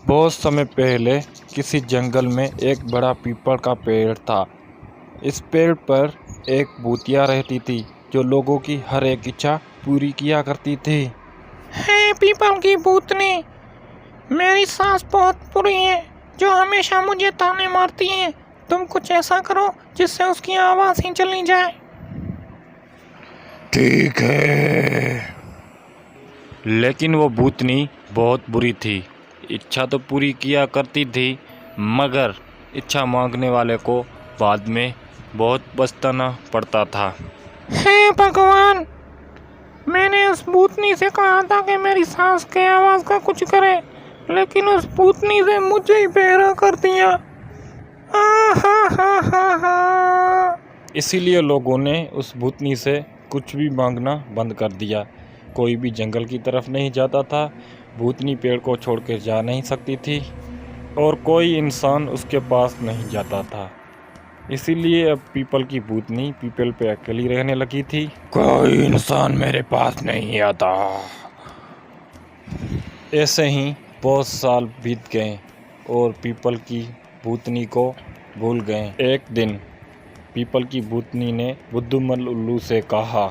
बहुत समय पहले किसी जंगल में एक बड़ा पीपल का पेड़ था। इस पेड़ पर एक भूतिया रहती थी जो लोगों की हर एक इच्छा पूरी किया करती थी। हे पीपल की भूतनी, मेरी सास बहुत बुरी है जो हमेशा मुझे ताने मारती है। तुम कुछ ऐसा करो जिससे उसकी आवाज़ ही चली जाए। ठीक है। लेकिन वो भूतनी बहुत बुरी थी। इच्छा तो पूरी किया करती थी, मगर इच्छा मांगने वाले को बाद में बहुत पछताना पड़ता था। हे भगवान, मैंने उस भूतनी से कहा था कि मेरी सास की आवाज़ का कुछ करे, लेकिन उस भूतनी से मुझे ही बहरा कर दिया। इसीलिए लोगों ने उस भूतनी से कुछ भी मांगना बंद कर दिया। कोई भी जंगल की तरफ नहीं जाता था। भूतनी पेड़ को छोड़कर जा नहीं सकती थी और कोई इंसान उसके पास नहीं जाता था। इसीलिए अब पीपल की भूतनी पीपल पे अकेली रहने लगी थी। कोई इंसान मेरे पास नहीं आता। ऐसे ही बहुत साल बीत गए और पीपल की भूतनी को भूल गए। एक दिन पीपल की भूतनी ने बुद्धूमल उल्लू से कहा,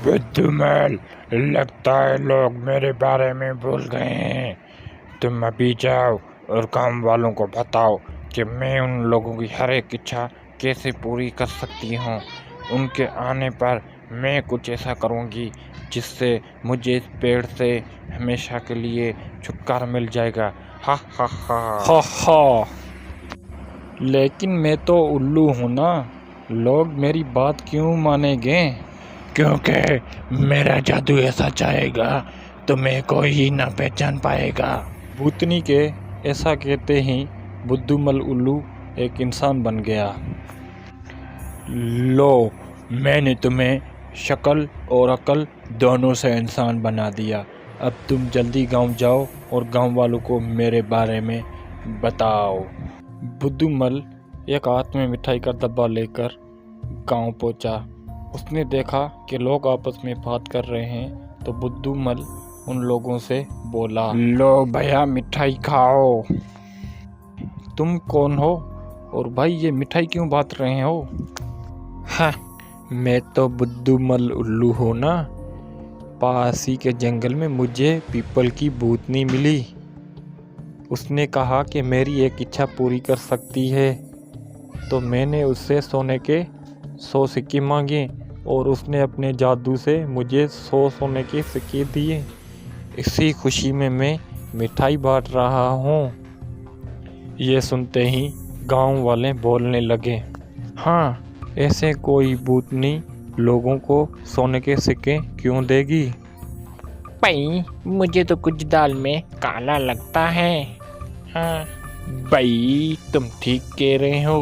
बुद्धूमल, लगता है लोग मेरे बारे में भूल गए हैं। तुम अभी जाओ और गांव वालों को बताओ कि मैं उन लोगों की हर एक इच्छा कैसे पूरी कर सकती हूँ। उनके आने पर मैं कुछ ऐसा करूँगी जिससे मुझे इस पेड़ से हमेशा के लिए छुटकारा मिल जाएगा। हा हा हा हा हा। लेकिन मैं तो उल्लू हूँ ना, लोग मेरी बात क्यों मानेंगे? क्योंकि मेरा जादू ऐसा चाहेगा तो मैं कोई ही ना पहचान पाएगा। भूतनी के ऐसा कहते ही बुद्धूमल उल्लू एक इंसान बन गया। लो, मैंने तुम्हें शक्ल और अकल दोनों से इंसान बना दिया। अब तुम जल्दी गांव जाओ और गांव वालों को मेरे बारे में बताओ। बुद्धूमल एक हाथ में मिठाई का डब्बा लेकर गांव पहुंचा। उसने देखा कि लोग आपस में बात कर रहे हैं, तो बुद्धूमल उन लोगों से बोला, लो भैया, मिठाई खाओ। तुम कौन हो और भाई ये मिठाई क्यों बांट रहे हो? हाँ, मैं तो बुद्धूमल उल्लू हूँ ना। पास ही के जंगल में मुझे पीपल की भूतनी मिली। उसने कहा कि मेरी एक इच्छा पूरी कर सकती है, तो मैंने उससे सोने के 100 सिक्के मांगे और उसने अपने जादू से मुझे 100 सोने के सिक्के दिए। इसी खुशी में मैं मिठाई बांट रहा हूँ। ये सुनते ही गांव वाले बोलने लगे, हाँ, ऐसे कोई भूतनी लोगों को सोने के सिक्के क्यों देगी? भाई, मुझे तो कुछ दाल में काला लगता है। हाँ भाई, तुम ठीक कह रहे हो।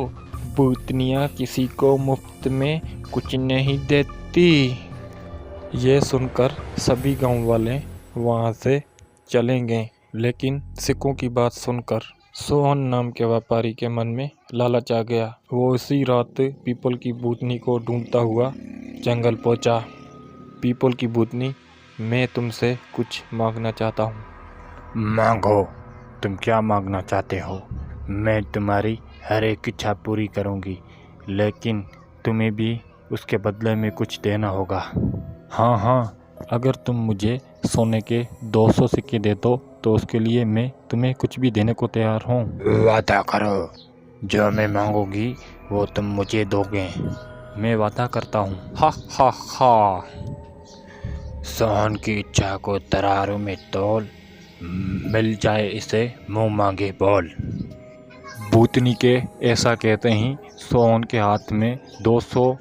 भूतनियाँ किसी को मुफ्त में कुछ नहीं देती। ये सुनकर सभी गांव वाले वहाँ से चले गए। लेकिन सिक्कों की बात सुनकर सोहन नाम के व्यापारी के मन में लालच आ गया। वो उसी रात पीपल की भूतनी को ढूंढता हुआ जंगल पहुंचा। पीपल की भूतनी, मैं तुमसे कुछ मांगना चाहता हूँ। मांगो, तुम क्या मांगना चाहते हो? मैं तुम्हारी हर एक इच्छा पूरी करूँगी, लेकिन तुम्हें भी उसके बदले में कुछ देना होगा। हाँ हाँ, अगर तुम मुझे सोने के 200 सिक्के दे दो तो उसके लिए मैं तुम्हें कुछ भी देने को तैयार हूँ। वादा करो, जो मैं मांगूंगी वो तुम मुझे दोगे। मैं वादा करता हूँ। हा हा हा। सोहन की इच्छा को तरारों में तोल, मिल जाए इसे मुंह मांगे बोल। भूतनी के ऐसा कहते ही सोहन के हाथ में 200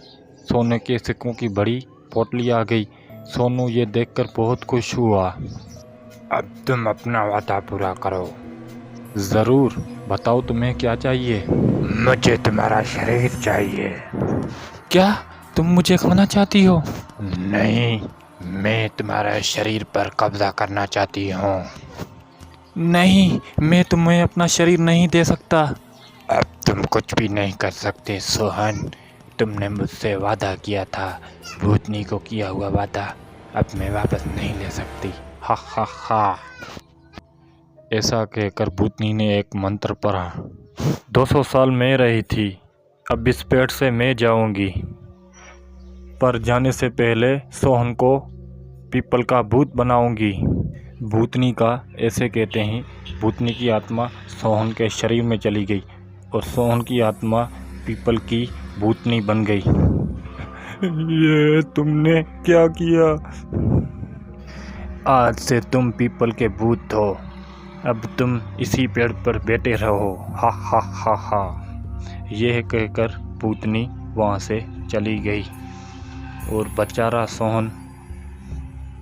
सोने के सिक्कों की बड़ी पोटली आ गई। सोनू ये देखकर बहुत खुश हुआ। अब तुम अपना वादा पूरा करो। ज़रूर, बताओ तुम्हें क्या चाहिए? मुझे तुम्हारा शरीर चाहिए। क्या तुम मुझे खाना चाहती हो? नहीं, मैं तुम्हारे शरीर पर कब्जा करना चाहती हूँ। नहीं, मैं तुम्हें अपना शरीर नहीं दे सकता। अब तुम कुछ भी नहीं कर सकते सोहन। तुमने मुझसे वादा किया था, भूतनी को किया हुआ वादा अब मैं वापस नहीं ले सकती। हा हा हा। ऐसा कहकर भूतनी ने एक मंत्र पढ़ा। 200 साल मैं रही थी, अब इस पेड़ से मैं जाऊंगी, पर जाने से पहले सोहन को पीपल का भूत बनाऊंगी। भूतनी का ऐसे कहते ही भूतनी की आत्मा सोहन के शरीर में चली गई और सोहन की आत्मा पीपल की भूतनी बन गई। ये तुमने क्या किया? आज से तुम पीपल के भूत हो, अब तुम इसी पेड़ पर बैठे रहो, हा हा हा हा। यह कहकर भूतनी वहाँ से चली गई और बेचारा सोहन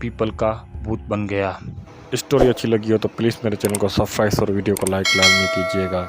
पीपल का भूत बन गया। स्टोरी अच्छी लगी हो तो प्लीज़ मेरे चैनल को सब्सक्राइब और वीडियो को लाइक लाजमी कीजिएगा।